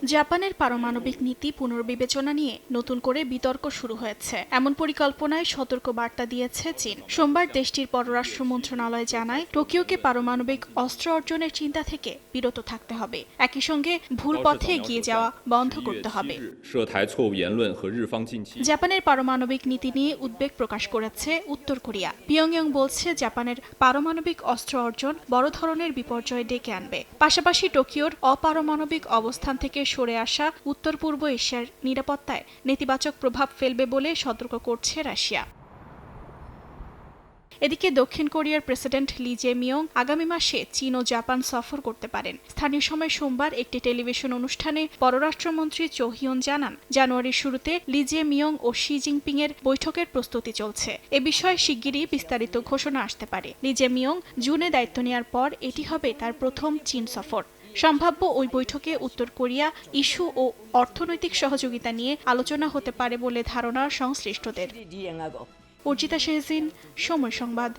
জাপানের পারমাণবিক নীতি পুনর্বিবেচনা নিয়ে নতুন করে বিতর্ক শুরু হয়েছে। এমন পরিকল্পনায় সতর্ক বার্তা দিয়েছে চীন। সোমবার দেশটির পররাষ্ট্র মন্ত্রণালয় জানায়, টোকিওকে পারমাণবিক অস্ত্র অর্জনের চিন্তা থেকে বিরত থাকতে হবে। একই সঙ্গে ভুল পথে এগিয়ে যাওয়া বন্ধ করতে হবে। জাপানের পারমাণবিক নীতি নিয়ে উদ্বেগ প্রকাশ করেছে উত্তর কোরিয়া। পিয়ংইয়ং বলছে, জাপানের পারমাণবিক অস্ত্র অর্জন বড় ধরনের বিপর্যয় ডেকে আনবে। পাশাপাশি টোকিওর অপারমাণবিক অবস্থান থেকে সরে আসা উত্তর পূর্ব এশিয়ার নিরাপত্তায় নেতিবাচক প্রভাব ফেলবে বলে সতর্ক করছে রাশিয়া। এদিকে দক্ষিণ কোরিয়ার প্রেসিডেন্ট লি জে-মিয়ং আগামী মাসে চীন ও জাপান সফর করতে পারেন। স্থানীয় সময় সোমবার একটি টেলিভিশন অনুষ্ঠানে পররাষ্ট্রমন্ত্রী চো হিয়ন জানান, জানুয়ারির শুরুতে লি জে-মিয়ং ও শি জিনপিং এর বৈঠকের প্রস্তুতি চলছে। এ বিষয়ে শিগগিরই বিস্তারিত ঘোষণা আসতে পারে। লি জে-মিয়ং জুনে দায়িত্ব নেওয়ার পর এটি হবে তার প্রথম চীন সফর। সম্ভাব্য ওই বৈঠকে উত্তর কোরিয়া ইস্যু ও অর্থনৈতিক সহযোগিতা নিয়ে আলোচনা হতে পারে বলে ধারণা সংশ্লিষ্টদের। অর্জিতা শেহজিন, সময় সংবাদ।